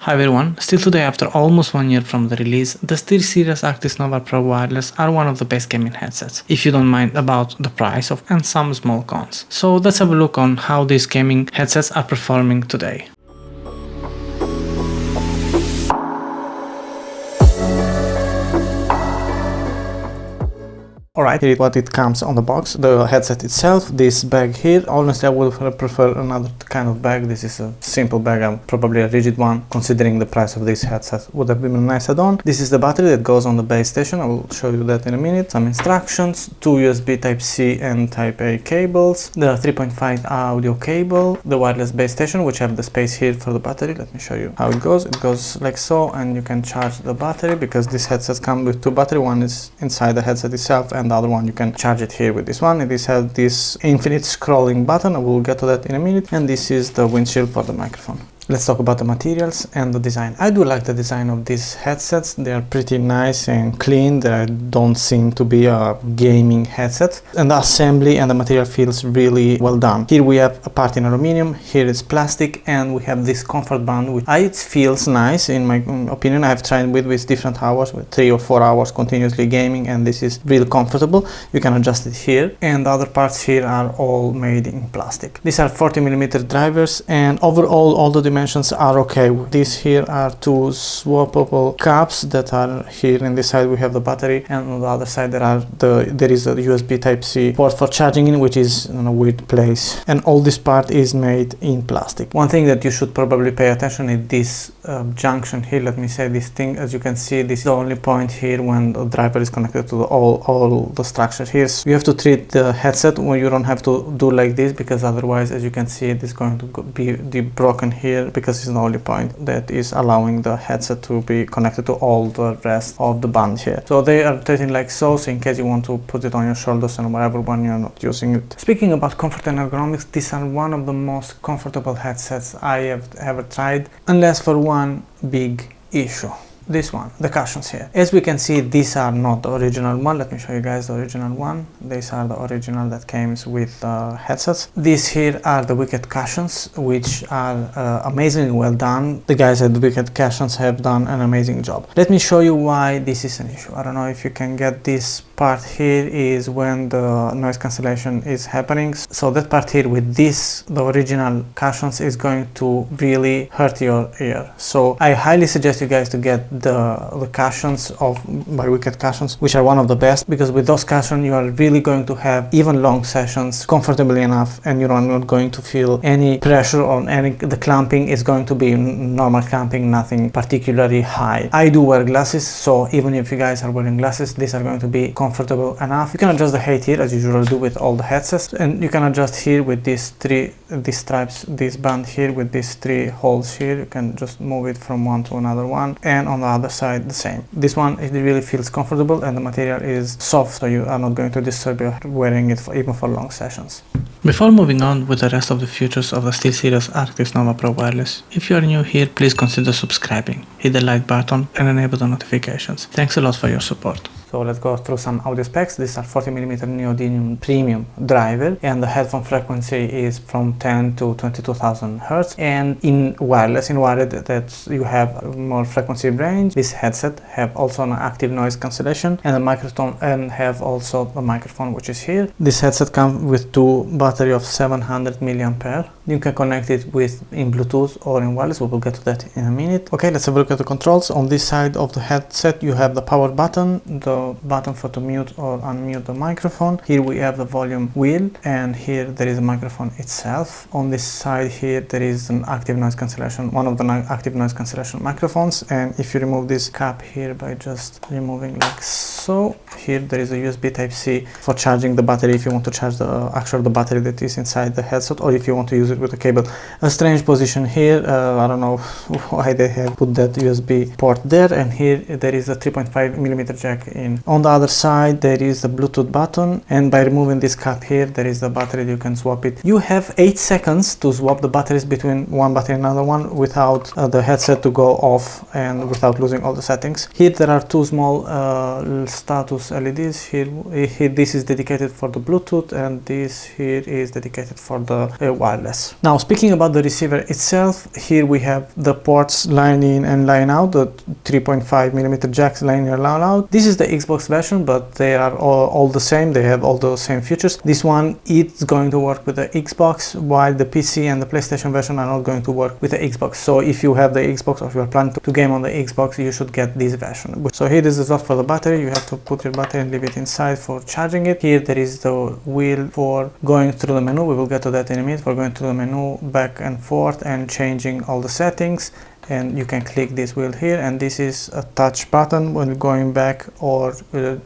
Hi everyone, still today after almost 1 year from the release, the SteelSeries Arctis Nova Pro Wireless are one of the best gaming headsets, if you don't mind about the price of and some small cons. So let's have a look on how these gaming headsets are performing today. Alright, here is what it comes on the box. The headset itself, this bag here. Honestly, I would prefer another kind of bag. This is a simple bag, probably a rigid one, considering the price of this headset. Would have been a nice add-on. This is the battery that goes on the base station. I will show you that in a minute. Some instructions, 2 USB Type-C and Type-A cables, the 3.5 audio cable, the wireless base station, which have the space here for the battery. Let me show you how it goes. It goes like so, and you can charge the battery because this headset comes with 2 batteries. One is inside the headset itself, and the other one you can charge it here with this one. It has this infinite scrolling button. I will get to that in a minute. And this is the windshield for the microphone. Let's talk about the materials and the design. I do like the design of these headsets. They are pretty nice and clean. They don't seem to be a gaming headset. And the assembly and the material feels really well done. Here we have a part in aluminum, here is plastic, and we have this comfort band, which it feels nice in my opinion. I have tried with different hours, with 3 or 4 hours continuously gaming, and this is really comfortable. You can adjust it here, and the other parts here are all made in plastic. These are 40mm drivers, and overall all the dimensions are okay. These here are 2 swappable caps that are here. In this side we have the battery, and on the other side there is a USB Type-C port for charging in, which is in a weird place. And all this part is made in plastic. One thing that you should probably pay attention is this junction here. Let me say this thing. As you can see, this is the only point here when the driver is connected to all the structure here. So you have to treat the headset where you don't have to do like this, because otherwise, as you can see, it is going to be broken here, because it's the only point that is allowing the headset to be connected to all the rest of the band here. So they are treated like so in case you want to put it on your shoulders and whatever when you're not using it. Speaking about comfort and ergonomics, these are one of the most comfortable headsets I have ever tried, unless for one big issue. This one, the cushions here. As we can see, these are not the original one. Let me show you guys the original one. These are the original that comes with headsets. These here are the Wicked cushions, which are amazingly well done. The guys at Wicked Cushions have done an amazing job. Let me show you why this is an issue. I don't know if you can get this part here is when the noise cancellation is happening. So that part here with this, the original cushions, is going to really hurt your ear. So I highly suggest you guys to get the cushions by Wicked Cushions, which are one of the best, because with those cushions you are really going to have even long sessions comfortably enough, and you're not going to feel any pressure on the clamping is going to be normal clamping, nothing particularly high. I do wear glasses, so even if you guys are wearing glasses, these are going to be comfortable enough. You can adjust the height here as you usually do with all the headsets, and you can adjust here with these stripes, this band here with these 3 holes here. You can just move it from one to another one, and on the other side the same. This one, it really feels comfortable, and the material is soft, so you are not going to disturb you wearing it even for long sessions. Before moving on with the rest of the features of the SteelSeries Arctis Nova Pro Wireless, if you are new here, please consider subscribing, hit the like button and enable the notifications. Thanks a lot for your support. So let's go through some audio specs. These are 40mm neodymium premium driver, and the headphone frequency is from 10 to 22,000 Hz. And in wireless that you have more frequency range. This headset have also an active noise cancellation and a microphone, and have also a microphone which is here. This headset comes with 2 battery of 700 mAh. You can connect it in Bluetooth or in wireless. We will get to that in a minute. Okay, let's have a look at the controls. On this side of the headset you have the power button, the button for to mute or unmute the microphone. Here we have the volume wheel, and here there is a microphone itself. On this side here there is an active noise cancellation, one of the active noise cancellation microphones. And if you remove this cap here by just removing like so, here there is a USB Type-C for charging the battery if you want to charge the battery that is inside the headset, or if you want to use it with a cable. A strange position here, I don't know why they have put that USB port there. And here there is a 3.5mm jack in. On the other side there is the Bluetooth button, and by removing this cap here there is the battery. You can swap it. You have 8 seconds to swap the batteries between one battery and another one without the headset to go off and without losing all the settings. Here there are two small status LEDs. Here this is dedicated for the Bluetooth, and this here is dedicated for the wireless. Now speaking about the receiver itself, here we have the ports line in and line out, the 3.5mm jacks line in and line out. This is the Xbox version, but they are all the same. They have all the same features. This one, it's going to work with the Xbox, while the PC and the PlayStation version are not going to work with the Xbox. So if you have the Xbox or you are planning to game on the Xbox, you should get this version. So here is the slot for the battery. You have to put your battery and leave it inside for charging it. Here there is the wheel for going through the menu. We will get to that in a minute. For going through the menu back and forth and changing all the settings. And you can click this wheel here, and this is a touch button when going back or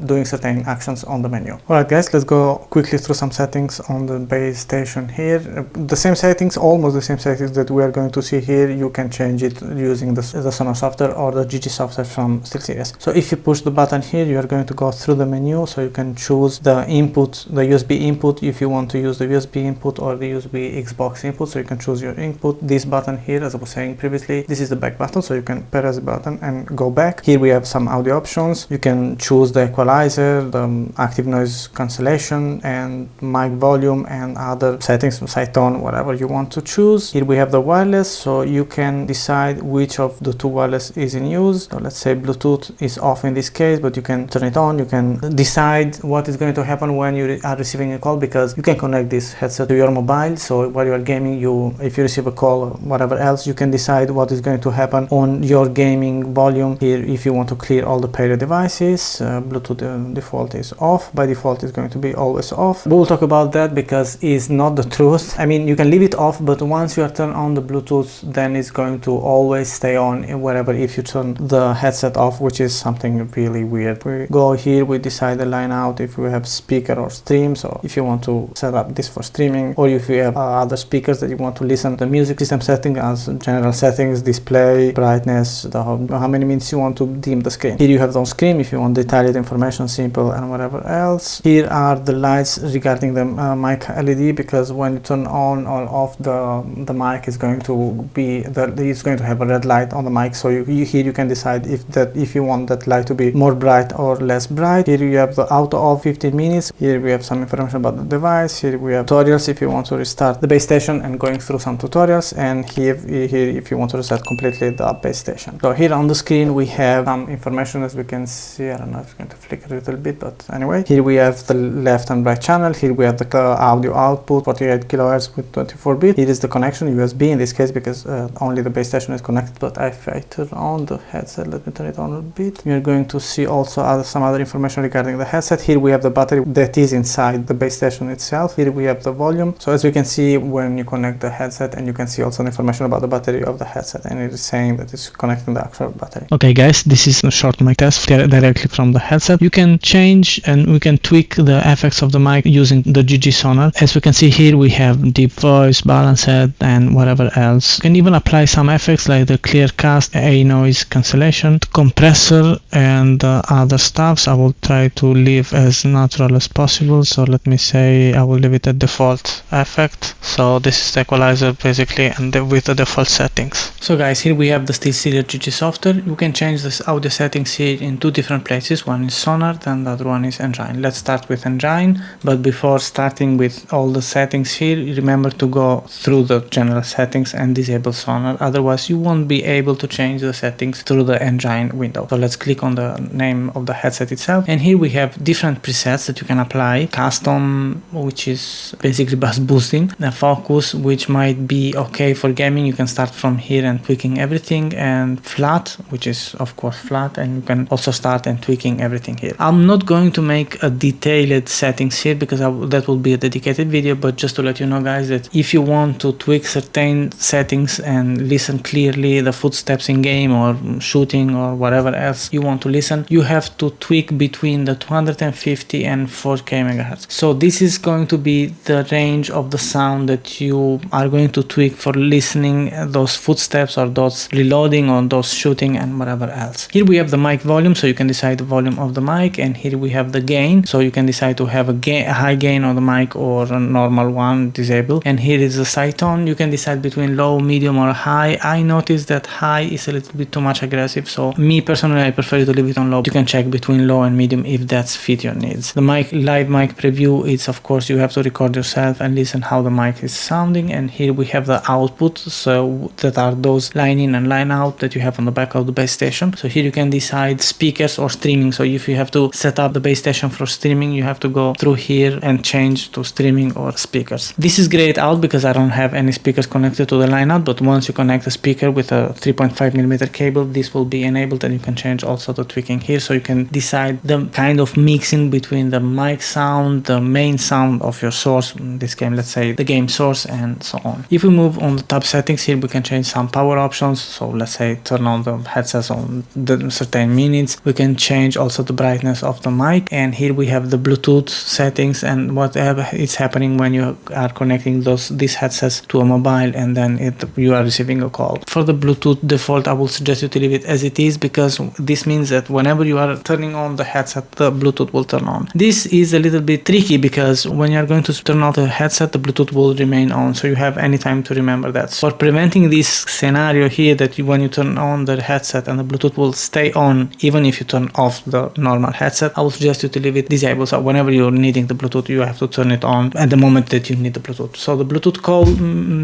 doing certain actions on the menu. Alright guys, let's go quickly through some settings on the base station here. The same settings, almost the same settings that we are going to see here. You can change it using the Sonar software or the GG software from SteelSeries. So if you push the button here, you are going to go through the menu, so you can choose the input, the USB input, if you want to use the USB input or the USB Xbox input, so you can choose your input. This button here, as I was saying previously, this is the back button, so you can press the button and go back. Here we have some audio options. You can choose the equalizer, the active noise cancellation, and mic volume, and other settings, side tone, whatever you want to choose. Here we have the wireless, so you can decide which of the two wireless is in use. So let's say Bluetooth is off in this case, but you can turn it on. You can decide what is going to happen when you are receiving a call, because you can connect this headset to your mobile. So while you are gaming, if you receive a call or whatever else, you can decide what is going to happen on your gaming volume. Here, if you want to clear all the paired devices, Bluetooth default is off. By default it's going to be always off. We'll talk about that because it's not the truth. I mean, you can leave it off, but once you are turned on the Bluetooth, then it's going to always stay on wherever if you turn the headset off, which is something really weird. We go here, we decide the line out if we have speaker or streams, or if you want to set up this for streaming, or if you have other speakers that you want to listen to the music. System setting as general settings, display, brightness, how many minutes you want to dim the screen. Here you have the on screen if you want detailed information, simple, and whatever else. Here are the lights regarding the mic LED, because when you turn on or off the mic is going to be it's going to have a red light on the mic. So here you can decide if you want that light to be more bright or less bright. Here you have the auto off 15 minutes. Here we have some information about the device. Here we have tutorials if you want to restart the base station and going through some tutorials, and here if you want to reset completely the base station. So here on the screen we have some information, as we can see. I don't know if it's going to flicker a little bit, but anyway, here we have the left and right channel. Here we have the audio output, 48 kilohertz with 24 bit. Here is the connection, USB in this case, because only the base station is connected. But if I turn on the headset, let me turn it on a bit, you're going to see also some other information regarding the headset. Here we have the battery that is inside the base station itself. Here we have the volume. So as you can see, when you connect the headset, and you can see also information about the battery of the headset, and it is saying that it's connecting the actual battery. Okay guys, this is a short mic test directly from the headset. You can change and we can tweak the effects of the mic using the GG Sonar. As we can see here, we have deep voice, balanced, and whatever else. You can even apply some effects like the clear cast, a noise cancellation, compressor, and other stuffs. I will try to leave as natural as possible. So let me say I will leave it at default effect. So this is the equalizer basically, and with the default settings. So guys, here we have the SteelSeries GG software. You can change this audio settings here in two different places. One is Sonar, then the other one is Engine. Let's start with Engine, but before starting with all the settings here, remember to go through the general settings and disable Sonar. Otherwise you won't be able to change the settings through the Engine window. So let's click on the name of the headset itself, and here we have different presets that you can apply. Custom, which is basically bass boosting, the focus, which might be okay for gaming. You can start from here and tweaking everything, and flat, which is of course flat, and you can also start and tweaking everything here. I'm not going to make a detailed settings here because that will be a dedicated video, but just to let you know guys that if you want to tweak certain settings and listen clearly the footsteps in game or shooting or whatever else you want to listen, you have to tweak between the 250 and 4K megahertz. So this is going to be the range of the sound that you are going to tweak for listening those footsteps or those reloading or those shooting and whatever else. Here we have the mic volume, so you can decide the volume of the mic, and here we have the gain, so you can decide to have a high gain on the mic or a normal one, disable. And here is the side tone, you can decide between low, medium or high. I noticed that high is a little bit too much aggressive, so me personally I prefer to leave it on low. You can check between low and medium if that's fit your needs. The live mic preview is, of course, you have to record yourself and listen how the mic is sounding. And here we have the output, so that are those line in and line out that you have on the back of the base station. So here you can decide speakers or streaming. So if you have to set up the base station for streaming, you have to go through here and change to streaming or speakers. This is grayed out because I don't have any speakers connected to the line out, but once you connect a speaker with a 3.5mm cable, this will be enabled, and you can change also the tweaking here, so you can decide the kind of mixing between the mic sound, the main sound of your source, in this game let's say the game source, and so on. If we move on the tab settings, here we can change some power options, so let's say turn on the headsets on the certain minutes. We can change also the brightness of the mic, and here we have the Bluetooth settings and whatever is happening when you are connecting these headsets to a mobile and then you are receiving a call. For the Bluetooth default, I will suggest you to leave it as it is, because this means that whenever you are turning on the headset, the Bluetooth will turn on. This is a little bit tricky because when you are going to turn off the headset, the Bluetooth will remain on, so you have any time to remember that. For preventing this scenario here, that when you turn on the headset and the Bluetooth will stay on even if you turn off the normal headset, I will suggest you to leave it disabled, so whenever you're needing the Bluetooth, you have to turn it on at the moment that you need the Bluetooth. So the Bluetooth call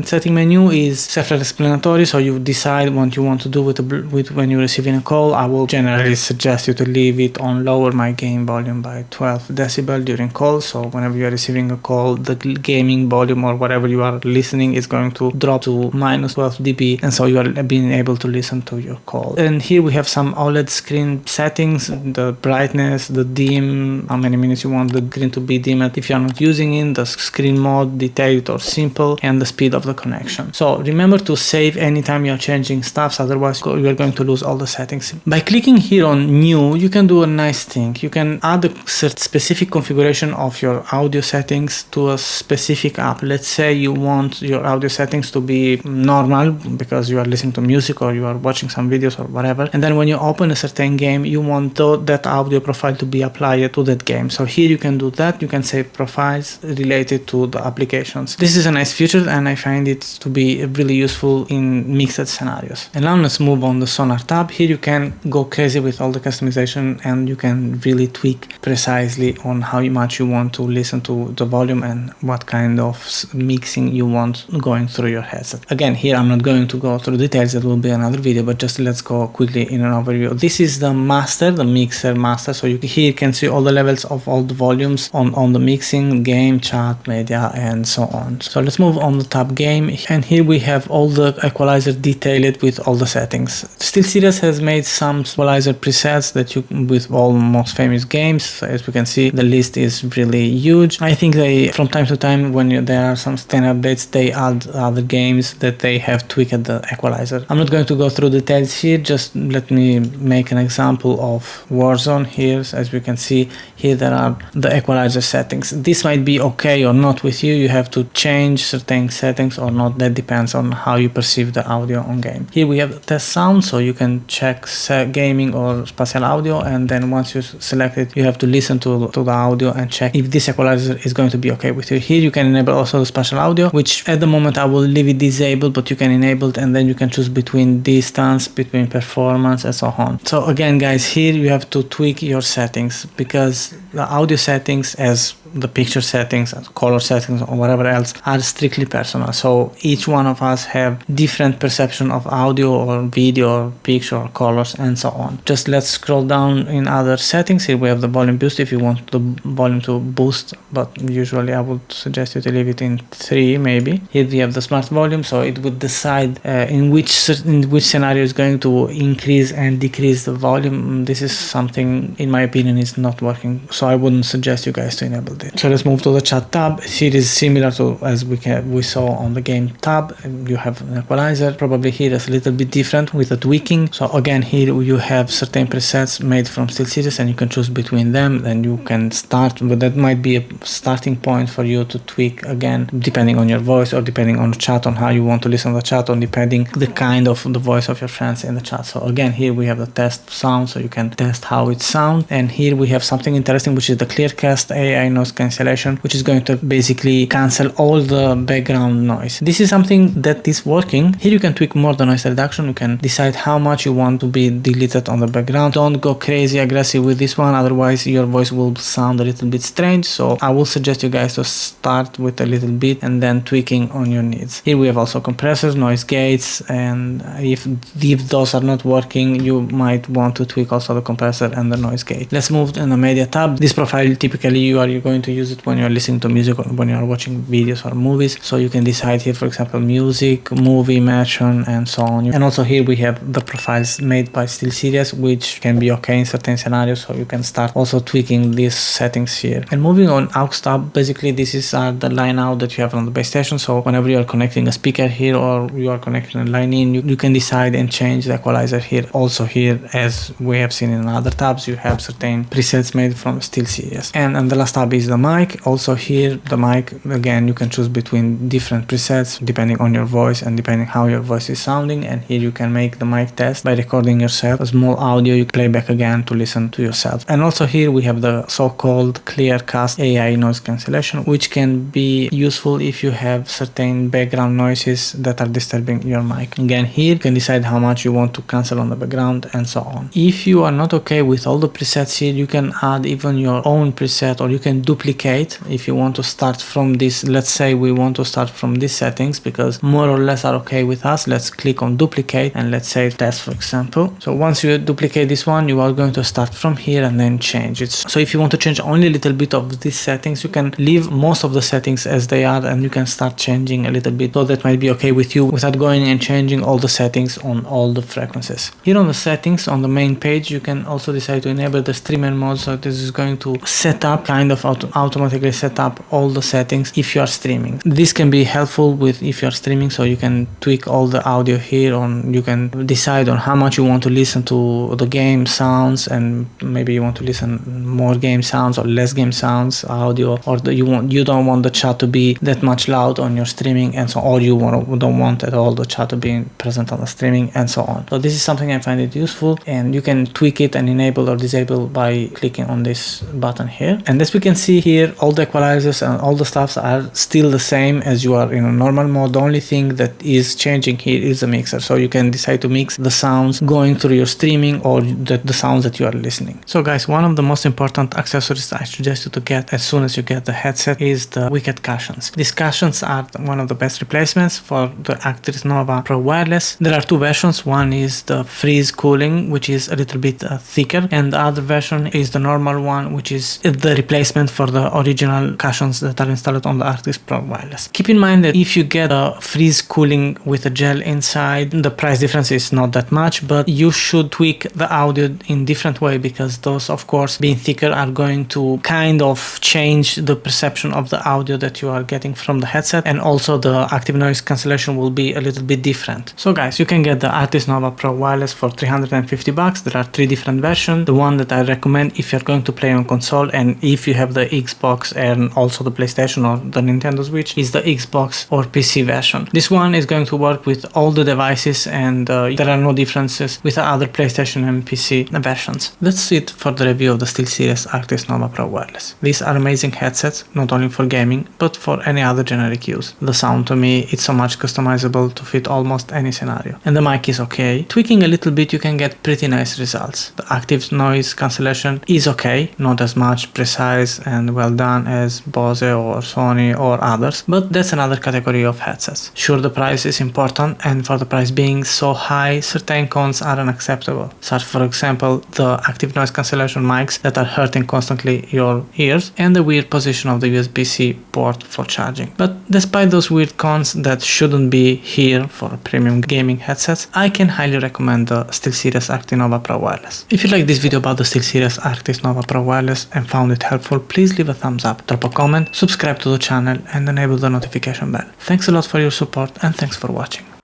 setting menu is self-explanatory, so you decide what you want to do with when you're receiving a call. I will generally suggest you to leave it on lower my gain volume by 12 decibel during calls, so whenever you are receiving a call, the gaming volume or whatever you are listening is going to drop to minus 12 dB, and so you are being able to listen to your call. And here we have some OLED screen settings, the brightness, the dim, how many minutes you want the screen to be dimmed if you are not using it, the screen mode, detailed or simple, and the speed of the connection. So remember to save anytime you are changing stuffs, otherwise you are going to lose all the settings. By clicking here on new, you can do a nice thing. You can add a specific configuration of your audio settings to a specific app. Let's say you want your audio settings to be normal because you are listening to music or you are watching some videos or whatever, and then when you open a certain game, you want that audio profile to be applied to that game. So here you can do that. You can save profiles related to the applications. This is a nice feature and I find it to be really useful in mixed scenarios. And now let's move on the Sonar tab. Here you can go crazy with all the customization and you can really tweak precisely on how much you want to listen to the volume and what kind of mixing you want going through your headset. Again, here I'm not going to go through details, that will be another video, but just let's go quickly in an overview. This is the master, the mixer master, so here you can see all the levels of all the volumes on the mixing, game, chat, media, and so on. So let's move on the tab game, and here we have all the equalizer detailed with all the settings. SteelSeries has made some equalizer presets that you with all most famous games. So as we can see, the list is really huge. I think they from time to time when there are some standard updates, they add other games that they have tweaked the equalizer. I'm not going to go through details here, just let me make an example of Warzone. Here as we can see, here there are the equalizer settings. This might be okay or not with you. You have to change certain settings or not, that depends on how you perceive the audio on game. Here we have test sound, so you can check gaming or spatial audio, and then once you select it, you have to listen to the audio and check if this equalizer is going to be okay with you. Here you can enable also the spatial audio, which at the moment I will leave it disabled, but you can enable it and then you can choose between distance, between performance, and so on. So again guys, here you have to tweak your settings, because the audio settings, as the picture settings, color settings, or whatever else, are strictly personal. So each one of us have different perception of audio or video or picture or colors and so on. Just let's scroll down in other settings. Here we have the volume boost if you want the volume to boost, but usually I would suggest you to leave it in 3 maybe. Here we have the smart volume, so it would decide in which scenario is going to increase and decrease the volume. This is something in my opinion is not working, so I wouldn't suggest you guys to enable enabled it. So let's move to the chat tab. Here is similar to as we saw on the game tab. You have an equalizer. Probably here is a little bit different with the tweaking. So again, here you have certain presets made from SteelSeries and you can choose between them. Then you can start, but that might be a starting point for you to tweak again, depending on your voice or depending on the chat, on how you want to listen to the chat, or depending the kind of the voice of your friends in the chat. So again, here we have the test sound, so you can test how it sounds. And here we have something interesting, which is the Clearcast AI noise cancellation, which is going to basically cancel all the background noise. This is something that is working. Here you can tweak more the noise reduction. You can decide how much you want to be deleted on the background. Don't go crazy aggressive with this one, otherwise your voice will sound a little bit strange. So I will suggest you guys to start with a little bit and then tweaking on your needs. Here we have also compressors, noise gates, and if those are not working, you might want to tweak also the compressor and the noise gate. Let's move in the media tab. This profile, typically you are going to use it when you're listening to music or when you're watching videos or movies. So you can decide here, for example, music, movie, immersion, and so on. And also here we have the profiles made by SteelSeries, which can be okay in certain scenarios. So you can start also tweaking these settings here. And moving on, aux tab, basically this is the line out that you have on the base station. So whenever you are connecting a speaker here or you are connecting a line in, you can decide and change the equalizer here. Also here, as we have seen in other tabs, you have certain presets made from SteelSeries. And the last tab is the mic. Also here, the mic, again, you can choose between different presets depending on your voice and depending how your voice is sounding. And here you can make the mic test by recording yourself a small audio. You play back again to listen to yourself. And also here we have the so-called Clearcast AI noise cancellation, which can be useful if you have certain background noises that are disturbing your mic. Again, here you can decide how much you want to cancel on the background and so on. If you are not okay with all the presets here, you can add even your own preset, or you can duplicate if you want to start from this. Let's say we want to start from these settings because more or less are okay with us. Let's click on duplicate and let's say test, for example. So once you duplicate this one, you are going to start from here and then change it. So if you want to change only a little bit of these settings, you can leave most of the settings as they are and you can start changing a little bit. So that might be okay with you without going and changing all the settings on all the frequencies. Here on the settings on the main page, you can also decide to enable the streamer mode. So this is going to set up, kind of automatically set up all the settings if you are streaming. This can be helpful with if you are streaming, so you can tweak all the audio here on. You can decide on how much you want to listen to the game sounds, and maybe you want to listen more game sounds or less game sounds audio, or you don't want the chat to be that much loud on your streaming, and so, or you don't want at all the chat to be present on the streaming, and so on. So this is something I find it useful, and you can tweak it and enable or disable by clicking on this button here. And as we can see here, all the equalizers and all the stuffs are still the same as you are in a normal mode. The only thing that is changing here is the mixer. So you can decide to mix the sounds going through your streaming or the sounds that you are listening. So guys, one of the most important accessories I suggest you to get as soon as you get the headset is the Wicked cushions. These cushions are one of the best replacements for the Arctis Nova Pro Wireless. There are two versions. One is the freeze cooling, which is a little bit thicker, and the other version is the normal one, which is the replacement for the original cushions that are installed on the Arctis Pro Wireless. Keep in mind that if you get a freeze cooling with a gel inside, the price difference is not that much, but you should tweak the audio in different way, because those, of course, being thicker are going to kind of change the perception of the audio that you are getting from the headset, and also the active noise cancellation will be a little bit different. So guys, you can get the Arctis Nova Pro Wireless for $350. There are three different versions. The one that I recommend if you're going to play on console and if you have the Xbox and also the PlayStation or the Nintendo Switch is the Xbox or PC version. This one is going to work with all the devices, and there are no differences with the other PlayStation and PC versions. That's it for the review of the SteelSeries Arctis Nova Pro Wireless. These are amazing headsets, not only for gaming, but for any other generic use. The sound, to me, it's so much customizable to fit almost any scenario. And the mic is okay. Tweaking a little bit, you can get pretty nice results. The active noise cancellation is okay, not as much precise and well done as Bose or Sony or others, but that's another category of headsets. Sure, the price is important, and for the price being so high, certain cons are unacceptable, such for example the active noise cancellation mics that are hurting constantly your ears, and the weird position of the USB-C port for charging. But despite those weird cons that shouldn't be here for premium gaming headsets, I can highly recommend the SteelSeries Arctis Nova Pro Wireless. If you like this video about the SteelSeries Arctis Nova Pro Wireless and found it helpful, please please leave a thumbs up, drop a comment, subscribe to the channel and enable the notification bell. Thanks a lot for your support and thanks for watching.